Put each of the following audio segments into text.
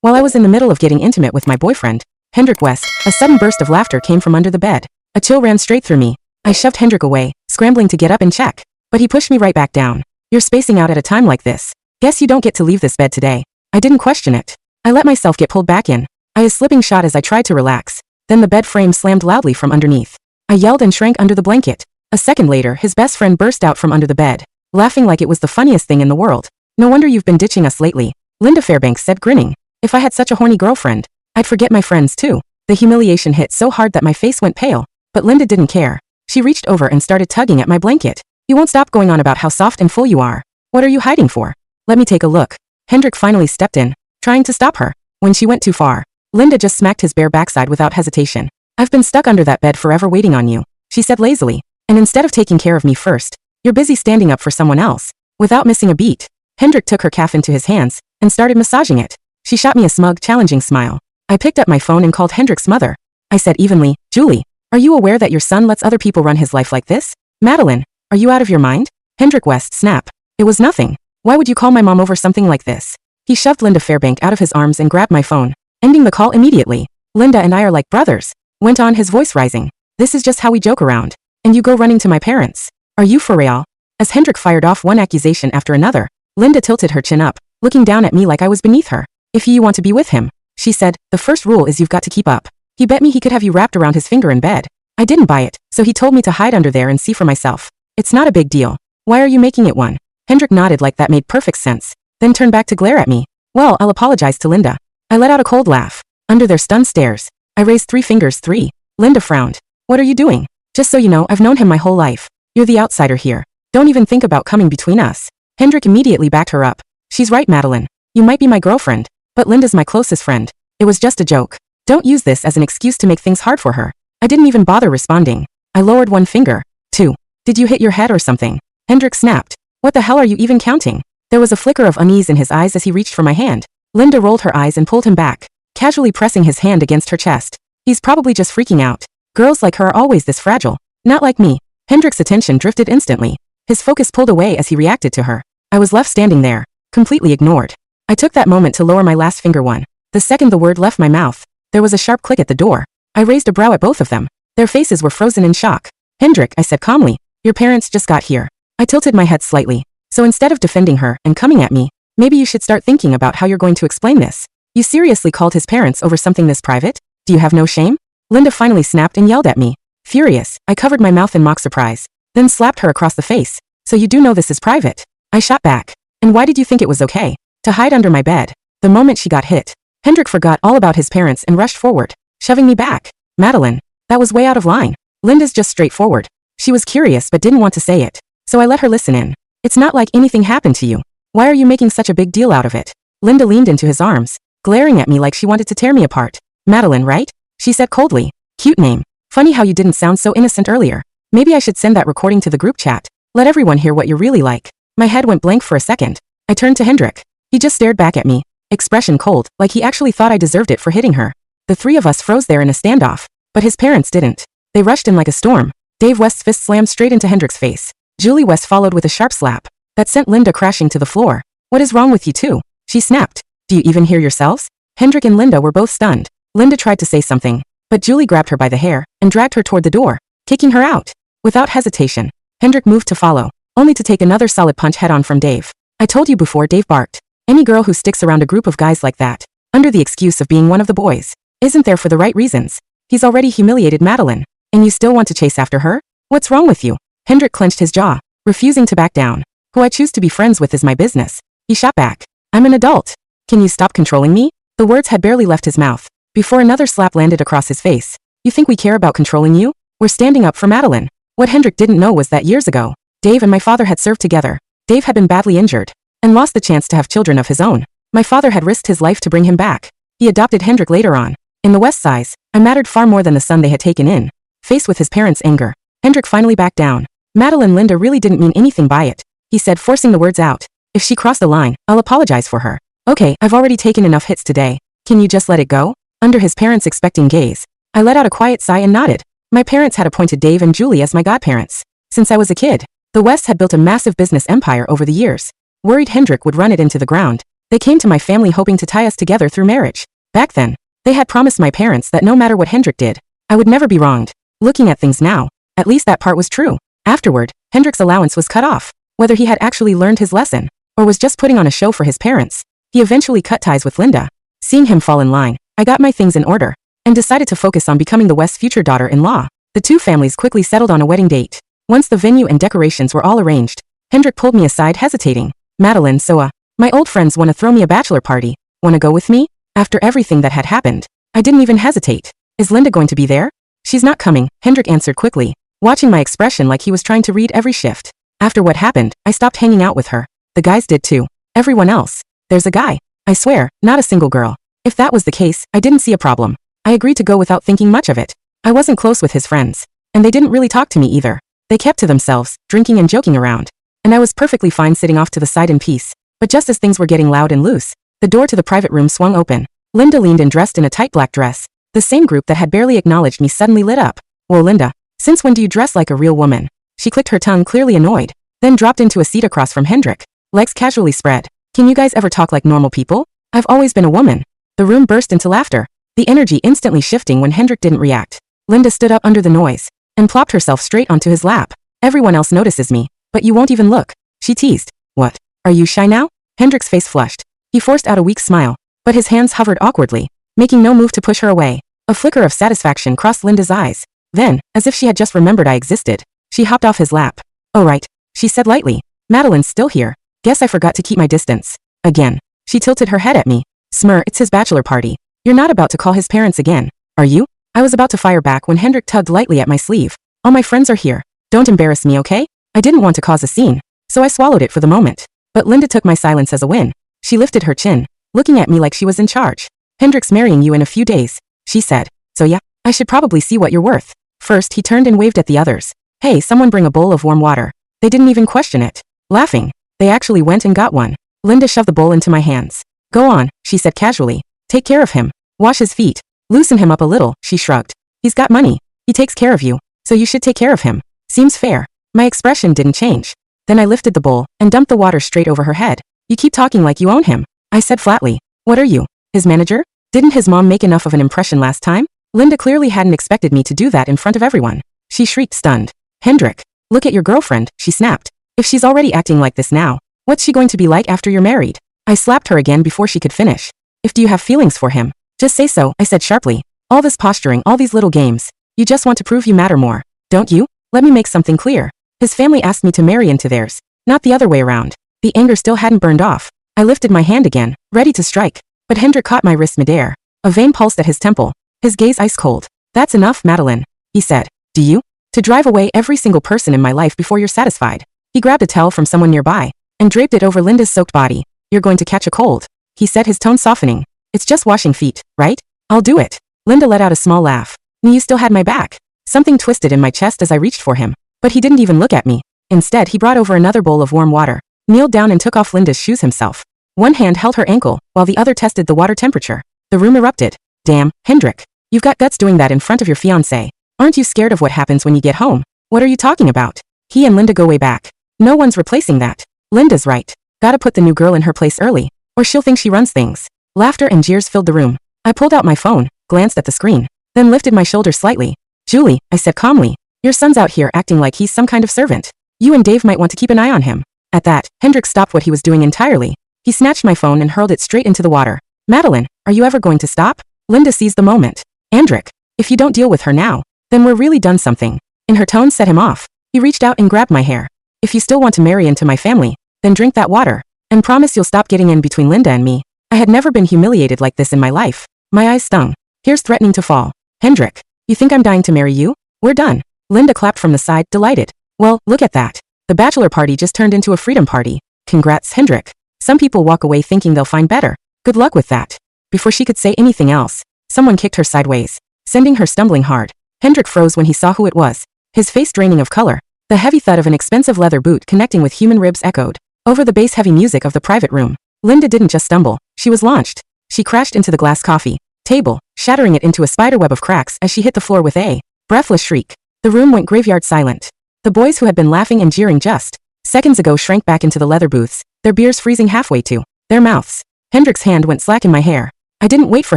While I was in the middle of getting intimate with my boyfriend, Hendrik West, a sudden burst of laughter came from under the bed. A chill ran straight through me. I shoved Hendrik away, scrambling to get up and check. But he pushed me right back down. You're spacing out at a time like this. Guess you don't get to leave this bed today. I didn't question it. I let myself get pulled back in. I was slipping shot as I tried to relax. Then the bed frame slammed loudly from underneath. I yelled and shrank under the blanket. A second later, his best friend burst out from under the bed, laughing like it was the funniest thing in the world. No wonder you've been ditching us lately, Linda Fairbanks said, grinning. If I had such a horny girlfriend, I'd forget my friends too. The humiliation hit so hard that my face went pale, but Linda didn't care. She reached over and started tugging at my blanket. You won't stop going on about how soft and full you are. What are you hiding for? Let me take a look. Hendrik finally stepped in, trying to stop her. When she went too far, Linda just smacked his bare backside without hesitation. I've been stuck under that bed forever waiting on you, she said lazily. And instead of taking care of me first, you're busy standing up for someone else. Without missing a beat, Hendrik took her calf into his hands and started massaging it. She shot me a smug, challenging smile. I picked up my phone and called Hendrik's mother. I said evenly, Julie, are you aware that your son lets other people run his life like this? Madeline, are you out of your mind? Hendrik West snapped. It was nothing. Why would you call my mom over something like this? He shoved Linda Fairbank out of his arms and grabbed my phone, ending the call immediately. Linda and I are like brothers, went on, his voice rising. This is just how we joke around. And you go running to my parents. Are you for real? As Hendrik fired off one accusation after another, Linda tilted her chin up, looking down at me like I was beneath her. If you want to be with him, she said, the first rule is you've got to keep up. He bet me he could have you wrapped around his finger in bed. I didn't buy it, so he told me to hide under there and see for myself. It's not a big deal. Why are you making it one? Hendrik nodded like that made perfect sense, then turned back to glare at me. Well, I'll apologize to Linda. I let out a cold laugh. Under their stunned stares, I raised 3 fingers. 3. Linda frowned. What are you doing? Just so you know, I've known him my whole life. You're the outsider here. Don't even think about coming between us. Hendrik immediately backed her up. She's right, Madeline. You might be my girlfriend, but Linda's my closest friend. It was just a joke. Don't use this as an excuse to make things hard for her. I didn't even bother responding. I lowered 1 finger. 2. Did you hit your head or something? Hendrik snapped. What the hell are you even counting? There was a flicker of unease in his eyes as he reached for my hand. Linda rolled her eyes and pulled him back, casually pressing his hand against her chest. He's probably just freaking out. Girls like her are always this fragile. Not like me. Hendrik's attention drifted instantly. His focus pulled away as he reacted to her. I was left standing there, completely ignored. I took that moment to lower my last finger. 1. The second the word left my mouth, there was a sharp click at the door. I raised a brow at both of them. Their faces were frozen in shock. Hendrik, I said calmly, your parents just got here. I tilted my head slightly. So instead of defending her and coming at me, maybe you should start thinking about how you're going to explain this. You seriously called his parents over something this private? Do you have no shame? Linda finally snapped and yelled at me. Furious, I covered my mouth in mock surprise, then slapped her across the face. So you do know this is private? I shot back. And why did you think it was okay to hide under my bed? The moment she got hit, Hendrik forgot all about his parents and rushed forward, shoving me back. Madeline, that was way out of line. Linda's just straightforward. She was curious but didn't want to say it, so I let her listen in. It's not like anything happened to you. Why are you making such a big deal out of it? Linda leaned into his arms, glaring at me like she wanted to tear me apart. Madeline, right? She said coldly. Cute name. Funny how you didn't sound so innocent earlier. Maybe I should send that recording to the group chat. Let everyone hear what you're really like. My head went blank for a second. I turned to Hendrik. He just stared back at me, expression cold, like he actually thought I deserved it for hitting her. The 3 of us froze there in a standoff, but his parents didn't. They rushed in like a storm. Dave West's fist slammed straight into Hendrik's face. Julie West followed with a sharp slap that sent Linda crashing to the floor. What is wrong with you two? She snapped. Do you even hear yourselves? Hendrik and Linda were both stunned. Linda tried to say something, but Julie grabbed her by the hair and dragged her toward the door, kicking her out. Without hesitation, Hendrik moved to follow, only to take another solid punch head-on from Dave. I told you before, Dave barked. Any girl who sticks around a group of guys like that, under the excuse of being one of the boys, isn't there for the right reasons. He's already humiliated Madeline, and you still want to chase after her? What's wrong with you? Hendrik clenched his jaw, refusing to back down. Who I choose to be friends with is my business. He shot back. I'm an adult. Can you stop controlling me? The words had barely left his mouth before another slap landed across his face. You think we care about controlling you? We're standing up for Madeline. What Hendrik didn't know was that years ago, Dave and my father had served together. Dave had been badly injured and lost the chance to have children of his own. My father had risked his life to bring him back. He adopted Hendrik later on. In the West Side, I mattered far more than the son they had taken in. Faced with his parents' anger, Hendrik finally backed down. Madeline, Linda really didn't mean anything by it, he said, forcing the words out. If she crossed the line, I'll apologize for her. Okay, I've already taken enough hits today. Can you just let it go? Under his parents' expecting gaze, I let out a quiet sigh and nodded. My parents had appointed Dave and Julie as my godparents. Since I was a kid, the West had built a massive business empire over the years. Worried Hendrik would run it into the ground, They came to my family hoping to tie us together through marriage. Back then, they had promised my parents that no matter what Hendrik did, I would never be wronged. Looking at things now, at least that part was true. Afterward, Hendrik's allowance was cut off. Whether he had actually learned his lesson, or was just putting on a show for his parents, he eventually cut ties with Linda. Seeing him fall in line, I got my things in order, and decided to focus on becoming the West's future daughter-in-law. The two families quickly settled on a wedding date. Once the venue and decorations were all arranged, Hendrik pulled me aside hesitating. Madeline, so my old friends want to throw me a bachelor party. Want to go with me? After everything that had happened, I didn't even hesitate. Is Linda going to be there? She's not coming, Hendrik answered quickly, watching my expression like he was trying to read every shift. After what happened, I stopped hanging out with her. The guys did too. Everyone else. There's a guy. I swear, not a single girl. If that was the case, I didn't see a problem. I agreed to go without thinking much of it. I wasn't close with his friends, and they didn't really talk to me either. They kept to themselves, drinking and joking around. And I was perfectly fine sitting off to the side in peace. But just as things were getting loud and loose, the door to the private room swung open. Linda leaned and dressed in a tight black dress. The same group that had barely acknowledged me suddenly lit up. Whoa, Linda, since when do you dress like a real woman? She clicked her tongue, clearly annoyed, then dropped into a seat across from Hendrik. Legs casually spread. Can you guys ever talk like normal people? I've always been a woman. The room burst into laughter, the energy instantly shifting when Hendrik didn't react. Linda stood up under the noise and plopped herself straight onto his lap. Everyone else notices me, but you won't even look, she teased. What? Are you shy now? Hendrik's face flushed. He forced out a weak smile, but his hands hovered awkwardly, making no move to push her away. A flicker of satisfaction crossed Linda's eyes. Then, as if she had just remembered I existed, she hopped off his lap. Oh right, she said lightly. Madeline's still here. Guess I forgot to keep my distance. Again. She tilted her head at me. Smur, it's his bachelor party. You're not about to call his parents again, are you? I was about to fire back when Hendrik tugged lightly at my sleeve. All my friends are here. Don't embarrass me, okay? I didn't want to cause a scene, so I swallowed it for the moment. But Linda took my silence as a win. She lifted her chin, looking at me like she was in charge. Hendrik's marrying you in a few days, she said. So yeah, I should probably see what you're worth. First, he turned and waved at the others. Hey, someone bring a bowl of warm water. They didn't even question it. Laughing, they actually went and got one. Linda shoved the bowl into my hands. Go on, she said casually. Take care of him. Wash his feet. Loosen him up a little, she shrugged. He's got money. He takes care of you, so you should take care of him. Seems fair. My expression didn't change. Then I lifted the bowl and dumped the water straight over her head. You keep talking like you own him, I said flatly. What are you? His manager? Didn't his mom make enough of an impression last time? Linda clearly hadn't expected me to do that in front of everyone. She shrieked, stunned. Hendrik, look at your girlfriend, she snapped. If she's already acting like this now, what's she going to be like after you're married? I slapped her again before she could finish. If do you have feelings for him? Just say so, I said sharply. All this posturing, all these little games. You just want to prove you matter more, don't you? Let me make something clear. His family asked me to marry into theirs, not the other way around. The anger still hadn't burned off. I lifted my hand again, ready to strike. But Hendrik caught my wrist midair. A vein pulsed at his temple, his gaze ice cold. That's enough, Madeline, he said. Do you? To drive away every single person in my life before you're satisfied. He grabbed a towel from someone nearby and draped it over Linda's soaked body. You're going to catch a cold, he said, his tone softening. It's just washing feet, right? I'll do it. Linda let out a small laugh. You still had my back. Something twisted in my chest as I reached for him, but he didn't even look at me. Instead, he brought over another bowl of warm water, kneeled down and took off Linda's shoes himself. One hand held her ankle, while the other tested the water temperature. The room erupted. Damn, Hendrik. You've got guts doing that in front of your fiancé. Aren't you scared of what happens when you get home? What are you talking about? He and Linda go way back. No one's replacing that. Linda's right. Gotta put the new girl in her place early, or she'll think she runs things. Laughter and jeers filled the room. I pulled out my phone, glanced at the screen, then lifted my shoulder slightly. Julie, I said calmly, your son's out here acting like he's some kind of servant. You and Dave might want to keep an eye on him. At that, Hendrik stopped what he was doing entirely. He snatched my phone and hurled it straight into the water. Madeline, are you ever going to stop? Linda seized the moment. Hendrik, if you don't deal with her now, then we're really done something. In her tone set him off. He reached out and grabbed my hair. If you still want to marry into my family, then drink that water, and promise you'll stop getting in between Linda and me. I had never been humiliated like this in my life. My eyes stung. Tears threatening to fall. Hendrik, you think I'm dying to marry you? We're done. Linda clapped from the side, delighted. Well, look at that. The bachelor party just turned into a freedom party. Congrats, Hendrik. Some people walk away thinking they'll find better. Good luck with that. Before she could say anything else, someone kicked her sideways, sending her stumbling hard. Hendrik froze when he saw who it was, his face draining of color. The heavy thud of an expensive leather boot connecting with human ribs echoed over the bass-heavy music of the private room. Linda didn't just stumble, she was launched. She crashed into the glass coffee table, shattering it into a spiderweb of cracks as she hit the floor with a breathless shriek. The room went graveyard silent. The boys who had been laughing and jeering just seconds ago shrank back into the leather booths, their beers freezing halfway to their mouths. Hendrik's hand went slack in my hair. I didn't wait for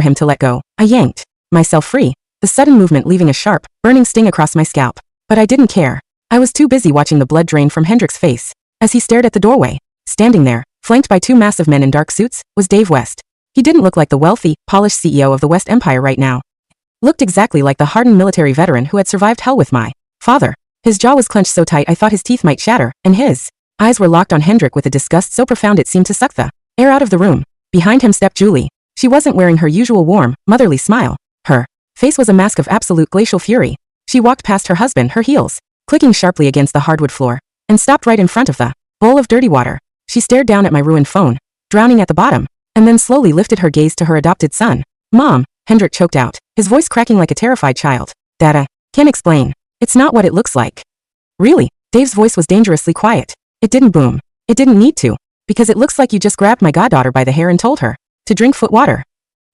him to let go. I yanked myself free, the sudden movement leaving a sharp, burning sting across my scalp. But I didn't care. I was too busy watching the blood drain from Hendrik's face. As he stared at the doorway, standing there, flanked by two massive men in dark suits, was Dave West. He didn't look like the wealthy, polished CEO of the West Empire right now. Looked exactly like the hardened military veteran who had survived hell with my father. His jaw was clenched so tight I thought his teeth might shatter, and his eyes were locked on Hendrik with a disgust so profound it seemed to suck the air out of the room. Behind him stepped Julie. She wasn't wearing her usual warm, motherly smile. Her face was a mask of absolute glacial fury. She walked past her husband, her heels clicking sharply against the hardwood floor, and stopped right in front of the bowl of dirty water. She stared down at my ruined phone, drowning at the bottom, and then slowly lifted her gaze to her adopted son. Mom, Hendrik choked out, his voice cracking like a terrified child. Dad, can't explain. It's not what it looks like. Really? Dave's voice was dangerously quiet. It didn't boom. It didn't need to. Because it looks like you just grabbed my goddaughter by the hair and told her to drink foot water.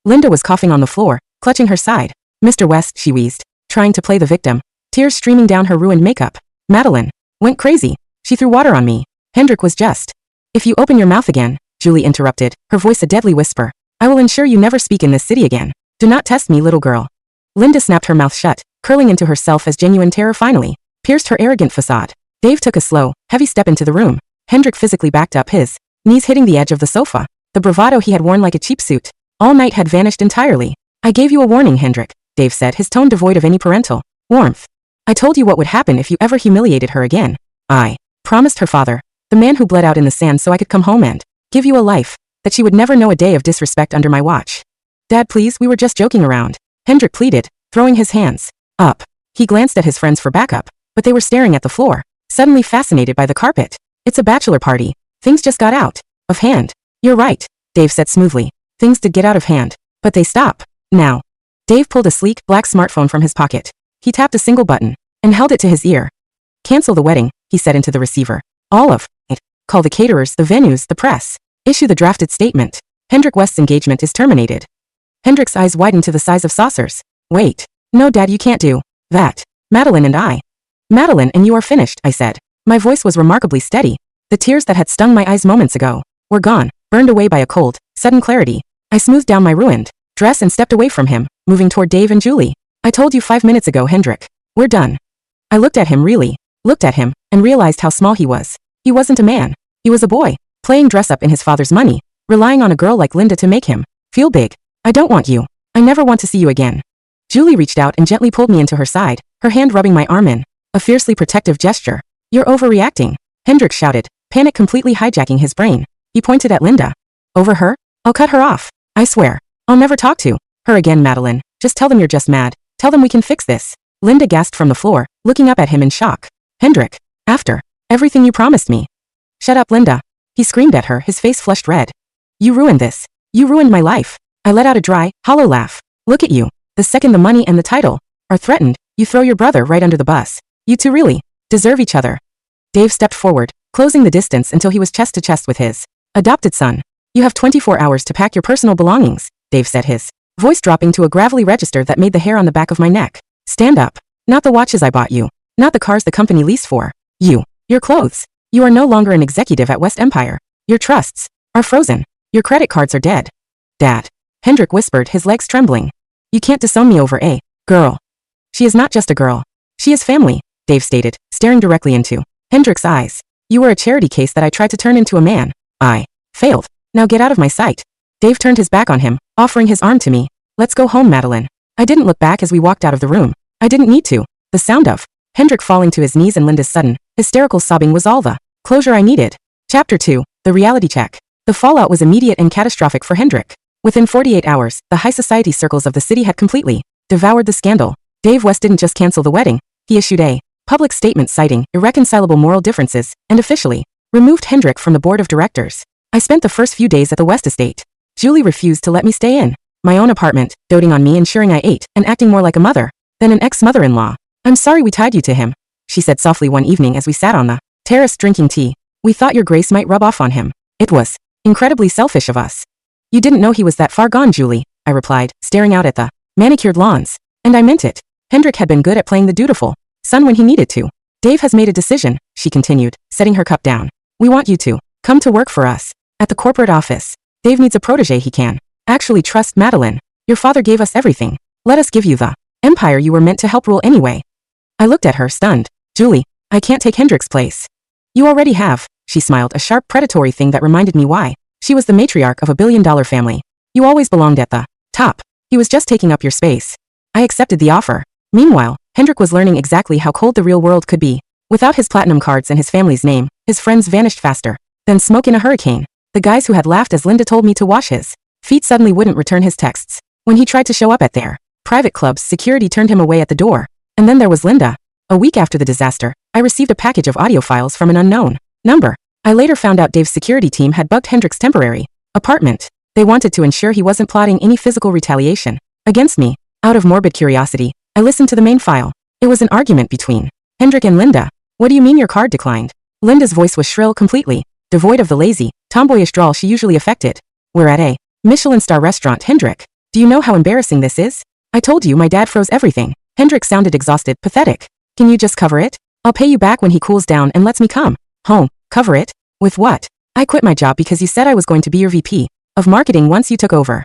Linda was coughing on the floor, clutching her side. Mr. West, she wheezed, trying to play the victim, tears streaming down her ruined makeup. Madeline went crazy. She threw water on me. Hendrik was just. If you open your mouth again, Julie interrupted, her voice a deadly whisper, I will ensure you never speak in this city again. Do not test me, little girl. Linda snapped her mouth shut, curling into herself as genuine terror finally pierced her arrogant facade. Dave took a slow, heavy step into the room. Hendrik physically backed up, his knees hitting the edge of the sofa. The bravado he had worn like a cheap suit all night had vanished entirely. I gave you a warning, Hendrik, Dave said, his tone devoid of any parental warmth. I told you what would happen if you ever humiliated her again. I promised her father, the man who bled out in the sand so I could come home and give you a life, that she would never know a day of disrespect under my watch. Dad, please, we were just joking around. Hendrik pleaded, throwing his hands up. He glanced at his friends for backup, but they were staring at the floor, suddenly fascinated by the carpet. It's a bachelor party. Things just got out of hand. You're right, Dave said smoothly. Things did get out of hand, but they stop now. Dave pulled a sleek, black smartphone from his pocket. He tapped a single button and held it to his ear. Cancel the wedding, he said into the receiver. All of it. Call the caterers, the venues, the press. Issue the drafted statement. Hendrik West's engagement is terminated. Hendrik's eyes widened to the size of saucers. Wait. No, Dad, you can't do that. Madeline and I. Madeline and you are finished, I said. My voice was remarkably steady. The tears that had stung my eyes moments ago were gone, burned away by a cold, sudden clarity. I smoothed down my ruined dress and stepped away from him, moving toward Dave and Julie. I told you 5 minutes ago, Hendrik. We're done. I looked at him, looked at him, and realized how small he was. He wasn't a man. He was a boy, playing dress-up in his father's money, relying on a girl like Linda to make him feel big. I don't want you. I never want to see you again. Julie reached out and gently pulled me into her side, her hand rubbing my arm in a fiercely protective gesture. You're overreacting, Hendrik shouted, panic completely hijacking his brain. He pointed at Linda. Over her? I'll cut her off. I swear. I'll never talk to her again, Madeline. Just tell them you're just mad. Tell them we can fix this. Linda gasped from the floor, looking up at him in shock. Hendrik, after everything you promised me. Shut up, Linda. He screamed at her, his face flushed red. You ruined this. You ruined my life. I let out a dry, hollow laugh. Look at you. The second the money and the title are threatened, you throw your brother right under the bus. You two really deserve each other. Dave stepped forward, closing the distance until he was chest to chest with his adopted son. You have 24 hours to pack your personal belongings, Dave said, his voice dropping to a gravelly register that made the hair on the back of my neck stand up. Not the watches I bought you. Not the cars the company leased for you. Your clothes. You are no longer an executive at West Empire. Your trusts are frozen. Your credit cards are dead. Dad. Hendrik whispered, his legs trembling. You can't disown me over a girl. She is not just a girl. She is family, Dave stated, staring directly into Hendrik's eyes. You were a charity case that I tried to turn into a man. I failed. Now get out of my sight. Dave turned his back on him, offering his arm to me. Let's go home, Madeline. I didn't look back as we walked out of the room. I didn't need to. The sound of Hendrik falling to his knees and Linda's sudden, hysterical sobbing was all the closure I needed. Chapter 2. The reality check. The fallout was immediate and catastrophic for Hendrik. Within 48 hours, the high society circles of the city had completely devoured the scandal. Dave West didn't just cancel the wedding. He issued a public statement citing irreconcilable moral differences and officially removed Hendrik from the board of directors. I spent the first few days at the West estate. Julie refused to let me stay in my own apartment, doting on me, ensuring I ate and acting more like a mother than an ex-mother-in-law. I'm sorry we tied you to him, she said softly one evening as we sat on the terrace drinking tea. We thought your grace might rub off on him. It was incredibly selfish of us. You didn't know he was that far gone, Julie, I replied, staring out at the manicured lawns. And I meant it. Hendrik had been good at playing the dutiful son when he needed to. Dave has made a decision, she continued, setting her cup down. We want you to come to work for us at the corporate office. Dave needs a protege he can actually trust. Madeline, your father gave us everything. Let us give you the empire you were meant to help rule anyway. I looked at her, stunned. Julie, I can't take Hendrik's place. You already have, she smiled, a sharp predatory thing that reminded me why she was the matriarch of a billion-dollar family. You always belonged at the top. He was just taking up your space. I accepted the offer. Meanwhile, Hendrik was learning exactly how cold the real world could be. Without his platinum cards and his family's name, his friends vanished faster than smoke in a hurricane. The guys who had laughed as Linda told me to wash his feet suddenly wouldn't return his texts. When he tried to show up at their private clubs, security turned him away at the door. And then there was Linda. A week after the disaster, I received a package of audio files from an unknown number. I later found out Dave's security team had bugged Hendrik's temporary apartment. They wanted to ensure he wasn't plotting any physical retaliation against me. Out of morbid curiosity, I listened to the main file. It was an argument between Hendrik and Linda. What do you mean your card declined? Linda's voice was shrill, completely devoid of the lazy, tomboyish drawl she usually affected. We're at a Michelin star restaurant. Hendrik, do you know how embarrassing this is? I told you my dad froze everything. Hendrik sounded exhausted, pathetic. Can you just cover it? I'll pay you back when he cools down and lets me come home. Cover it? With what? I quit my job because you said I was going to be your VP of marketing once you took over.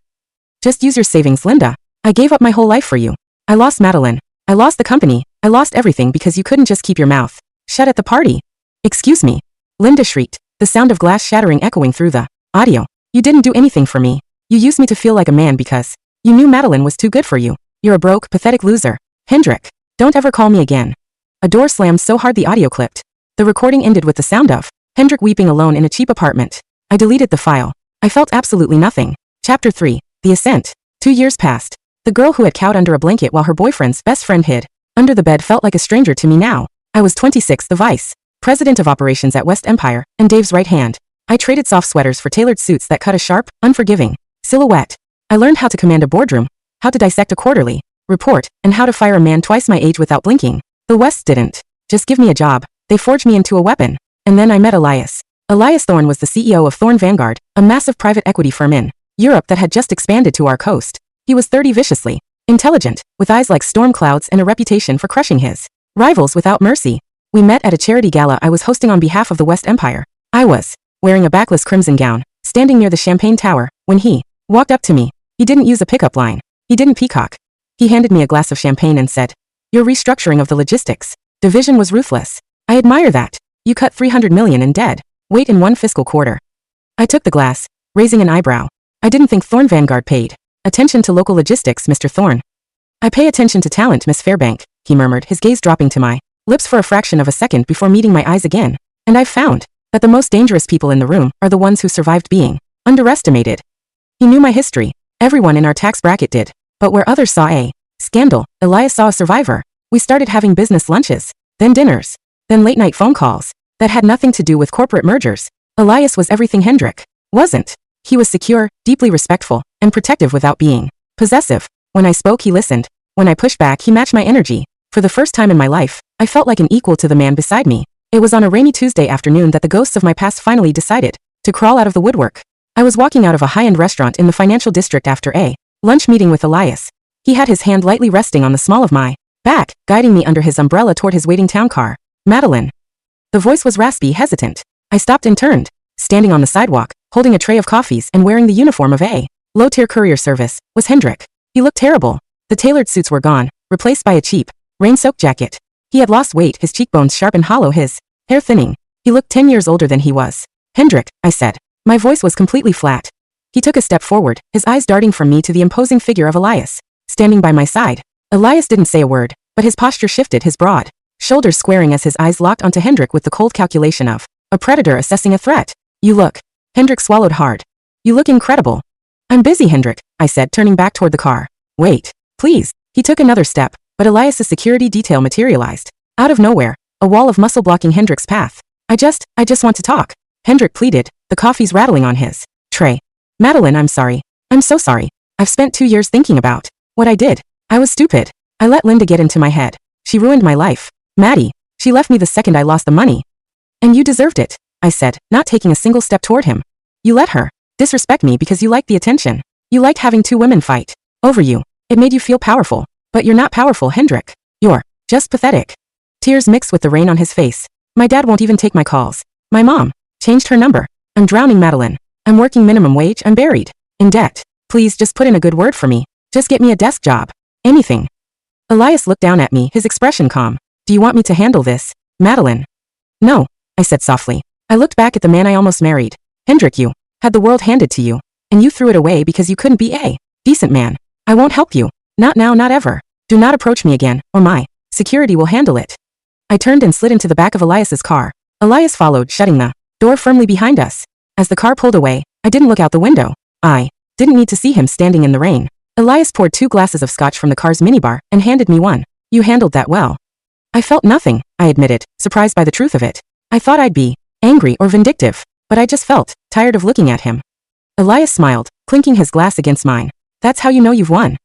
Just use your savings, Linda. I gave up my whole life for you. I lost Madeline. I lost the company. I lost everything because you couldn't just keep your mouth shut at the party. Excuse me. Linda shrieked, the sound of glass shattering echoing through the audio. You didn't do anything for me. You used me to feel like a man because you knew Madeline was too good for you. You're a broke, pathetic loser. Hendrik, don't ever call me again. A door slammed so hard the audio clipped. The recording ended with the sound of Hendrik weeping alone in a cheap apartment. I deleted the file. I felt absolutely nothing. Chapter 3. The Ascent. 2 years passed. The girl who had cowed under a blanket while her boyfriend's best friend hid under the bed felt like a stranger to me now. I was 26, the vice president of operations at West Empire, and Dave's right hand. I traded soft sweaters for tailored suits that cut a sharp, unforgiving silhouette. I learned how to command a boardroom, how to dissect a quarterly report, and how to fire a man twice my age without blinking. The Wests didn't just give me a job, they forged me into a weapon. And then I met Elias. Elias Thorne was the CEO of Thorne Vanguard, a massive private equity firm in Europe that had just expanded to our coast. He was 30, viciously intelligent, with eyes like storm clouds and a reputation for crushing his rivals without mercy. We met at a charity gala I was hosting on behalf of the West Empire. I was wearing a backless crimson gown, standing near the Champagne Tower, when he walked up to me. He didn't use a pickup line. He didn't peacock. He handed me a glass of champagne and said, "Your restructuring of the logistics division was ruthless. I admire that. You cut 300 million in dead weight in one fiscal quarter." I took the glass, raising an eyebrow. I didn't think Thorne Vanguard paid attention to local logistics, Mr. Thorne. "I pay attention to talent, Miss Fairbank," he murmured, his gaze dropping to my lips for a fraction of a second before meeting my eyes again. "And I've found that the most dangerous people in the room are the ones who survived being underestimated." He knew my history. Everyone in our tax bracket did. But where others saw a scandal, Elias saw a survivor. We started having business lunches, then dinners, then late-night phone calls that had nothing to do with corporate mergers. Elias was everything Hendrik wasn't. He was secure, deeply respectful, and protective without being possessive. When I spoke, he listened. When I pushed back, he matched my energy. For the first time in my life, I felt like an equal to the man beside me. It was on a rainy Tuesday afternoon that the ghosts of my past finally decided to crawl out of the woodwork. I was walking out of a high-end restaurant in the financial district after a lunch meeting with Elias. He had his hand lightly resting on the small of my back, guiding me under his umbrella toward his waiting town car. "Madeline." The voice was raspy, hesitant. I stopped and turned. Standing on the sidewalk, holding a tray of coffees and wearing the uniform of a low-tier courier service, was Hendrik. He looked terrible. The tailored suits were gone, replaced by a cheap, rain-soaked jacket. He had lost weight, his cheekbones sharp and hollow, his hair thinning. He looked 10 years older than he was. "Hendrik," I said. My voice was completely flat. He took a step forward, his eyes darting from me to the imposing figure of Elias, standing by my side. Elias didn't say a word, but his posture shifted, his broad shoulders squaring as his eyes locked onto Hendrik with the cold calculation of a predator assessing a threat. "You look." Hendrik swallowed hard. "You look incredible." "I'm busy, Hendrik," I said, turning back toward the car. "Wait, please." He took another step, but Elias's security detail materialized. Out of nowhere, a wall of muscle blocking Hendrik's path. I just want to talk," Hendrik pleaded, the coffees rattling on his tray. "Madeline, I'm sorry. I'm so sorry. I've spent 2 years thinking about what I did. I was stupid. I let Linda get into my head. She ruined my life. Maddie, she left me the second I lost the money." "And you deserved it," I said, not taking a single step toward him. "You let her disrespect me because you liked the attention. You liked having 2 women fight over you. It made you feel powerful. But you're not powerful, Hendrik. You're just pathetic." Tears mixed with the rain on his face. "My dad won't even take my calls. My mom changed her number. I'm drowning, Madeline. I'm working minimum wage, I'm buried. In debt. Please just put in a good word for me. Just get me a desk job. Anything. Elias looked down at me, his expression calm. Do you want me to handle this, Madeline? No, I said softly. I looked back at the man I almost married. Hendrik, you had the world handed to you, and you threw it away because you couldn't be a decent man. I won't help you. Not now, not ever. Do not approach me again, or my security will handle it. I turned and slid into the back of Elias's car. Elias followed, shutting the door firmly behind us. As the car pulled away, I didn't look out the window. I didn't need to see him standing in the rain. Elias poured 2 glasses of scotch from the car's minibar and handed me one. You handled that well. I felt nothing, I admitted, surprised by the truth of it. I thought I'd be angry or vindictive, but I just felt tired of looking at him. Elias smiled, clinking his glass against mine. That's how you know you've won.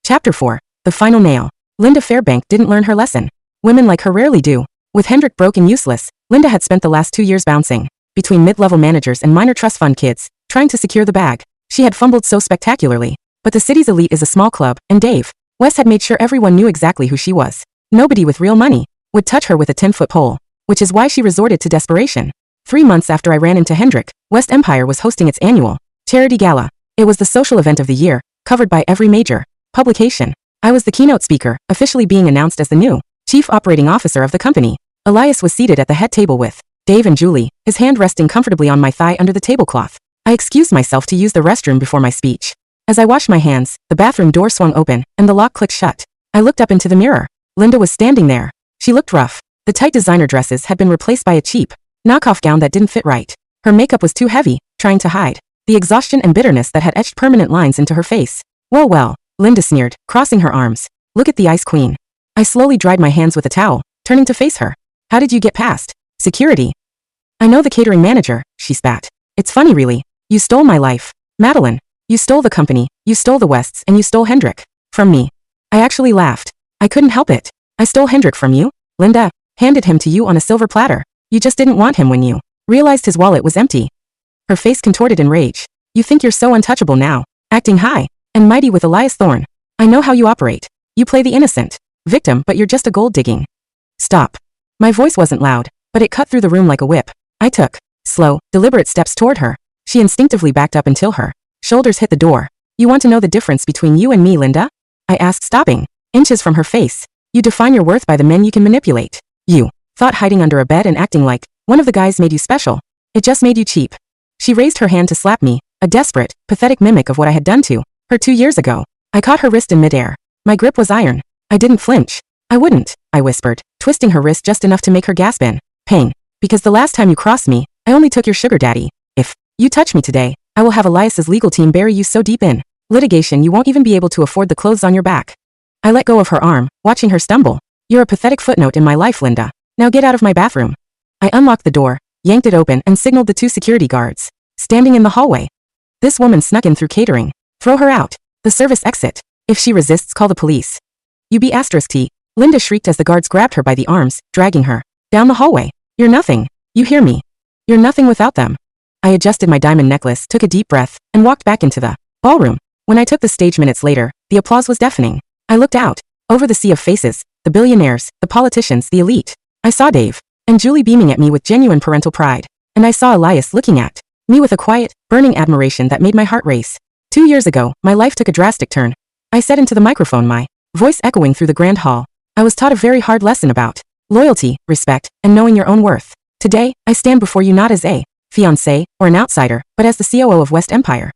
Chapter 4. The Final Nail. Linda Fairbank didn't learn her lesson. Women like her rarely do. With Hendrik broke and useless, Linda had spent the last 2 years bouncing between mid-level managers and minor trust fund kids, trying to secure the bag. She had fumbled so spectacularly. But the city's elite is a small club, and Dave West had made sure everyone knew exactly who she was. Nobody with real money would touch her with a 10-foot pole, which is why she resorted to desperation. 3 months after I ran into Hendrik, West Empire was hosting its annual charity gala. It was the social event of the year, covered by every major publication. I was the keynote speaker, officially being announced as the new chief operating officer of the company. Elias was seated at the head table with Dave and Julie, his hand resting comfortably on my thigh under the tablecloth. I excused myself to use the restroom before my speech. As I washed my hands, the bathroom door swung open, and the lock clicked shut. I looked up into the mirror. Linda was standing there. She looked rough. The tight designer dresses had been replaced by a cheap, knockoff gown that didn't fit right. Her makeup was too heavy, trying to hide the exhaustion and bitterness that had etched permanent lines into her face. Well, Linda sneered, crossing her arms. Look at the Ice Queen. I slowly dried my hands with a towel, turning to face her. How did you get past security? I know the catering manager, she spat. It's funny really. You stole my life, Madeline. You stole the company, you stole the Wests, and you stole Hendrik. From me. I actually laughed. I couldn't help it. I stole Hendrik from you? Linda handed him to you on a silver platter. You just didn't want him when you realized his wallet was empty. Her face contorted in rage. You think you're so untouchable now, acting high and mighty with Elias Thorne. I know how you operate. You play the innocent victim, but you're just a gold digging. Stop. My voice wasn't loud, but it cut through the room like a whip. I took slow, deliberate steps toward her. She instinctively backed up until her shoulders hit the door. You want to know the difference between you and me, Linda? I asked, stopping inches from her face. You define your worth by the men you can manipulate. You thought hiding under a bed and acting like one of the guys made you special. It just made you cheap. She raised her hand to slap me, a desperate, pathetic mimic of what I had done to her 2 years ago. I caught her wrist in midair. My grip was iron. I didn't flinch. I wouldn't, I whispered, twisting her wrist just enough to make her gasp in pain. Because the last time you crossed me, I only took your sugar daddy. If you touch me today, I will have Elias's legal team bury you so deep in litigation you won't even be able to afford the clothes on your back. I let go of her arm, watching her stumble. You're a pathetic footnote in my life, Linda. Now get out of my bathroom. I unlocked the door, yanked it open, and signaled the 2 security guards standing in the hallway. This woman snuck in through catering. Throw her out. The service exit. If she resists, call the police. You be *T. Linda shrieked as the guards grabbed her by the arms, dragging her down the hallway. You're nothing. You hear me? You're nothing without them. I adjusted my diamond necklace, took a deep breath, and walked back into the ballroom. When I took the stage minutes later, the applause was deafening. I looked out over the sea of faces, the billionaires, the politicians, the elite. I saw Dave and Julie beaming at me with genuine parental pride, and I saw Elias looking at me with a quiet, burning admiration that made my heart race. 2 years ago, my life took a drastic turn. I said into the microphone, my voice echoing through the grand hall. I was taught a very hard lesson about loyalty, respect, and knowing your own worth. Today, I stand before you not as a fiancé or an outsider, but as the COO of West Empire.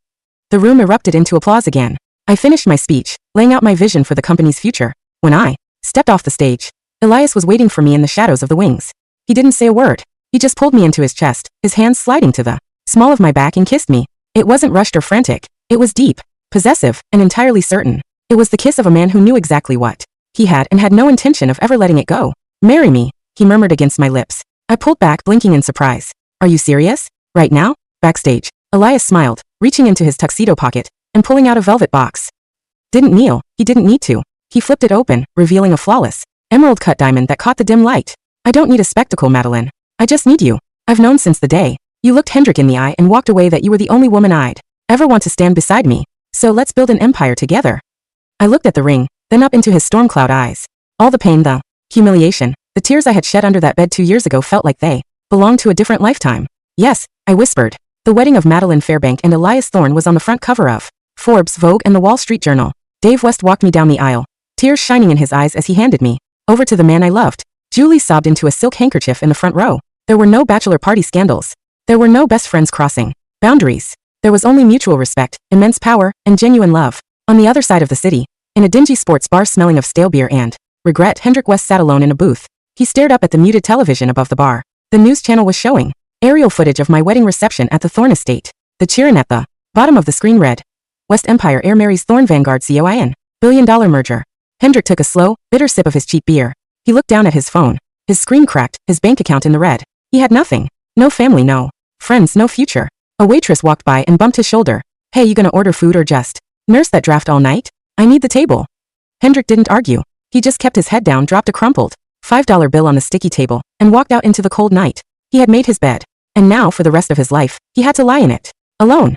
The room erupted into applause again. I finished my speech, laying out my vision for the company's future. When I stepped off the stage, Elias was waiting for me in the shadows of the wings. He didn't say a word. He just pulled me into his chest, his hands sliding to the small of my back, and kissed me. It wasn't rushed or frantic. It was deep, possessive, and entirely certain. It was the kiss of a man who knew exactly what he had and had no intention of ever letting it go. Marry me, he murmured against my lips. I pulled back, blinking in surprise. Are you serious? Right now? Backstage, Elias smiled, reaching into his tuxedo pocket and pulling out a velvet box. Didn't kneel. He didn't need to. He flipped it open, revealing a flawless, emerald-cut diamond that caught the dim light. I don't need a spectacle, Madeline. I just need you. I've known since the day you looked Hendrik in the eye and walked away that you were the only woman I'd ever want to stand beside me. So let's build an empire together. I looked at the ring, then up into his storm cloud eyes. All the pain, the humiliation, the tears I had shed under that bed 2 years ago felt like they belonged to a different lifetime. Yes, I whispered. The wedding of Madeline Fairbank and Elias Thorne was on the front cover of Forbes, Vogue, and the Wall Street Journal. Dave West walked me down the aisle, tears shining in his eyes as he handed me over to the man I loved. Julie sobbed into a silk handkerchief in the front row. There were no bachelor party scandals. There were no best friends crossing boundaries. There was only mutual respect, immense power, and genuine love. On the other side of the city, in a dingy sports bar smelling of stale beer and regret, Hendrik West sat alone in a booth. He stared up at the muted television above the bar. The news channel was showing aerial footage of my wedding reception at the Thorne estate. The cheering at the bottom of the screen read, West Empire Air marries Thorne Vanguard COIN. Billion-dollar merger. Hendrik took a slow, bitter sip of his cheap beer. He looked down at his phone. His screen cracked, his bank account in the red. He had nothing. No family, no friends, no future. A waitress walked by and bumped his shoulder. Hey, you gonna order food or just nurse that draft all night? I need the table. Hendrik didn't argue. He just kept his head down, dropped a crumpled $5 bill on the sticky table, and walked out into the cold night. He had made his bed. And now, for the rest of his life, he had to lie in it. Alone.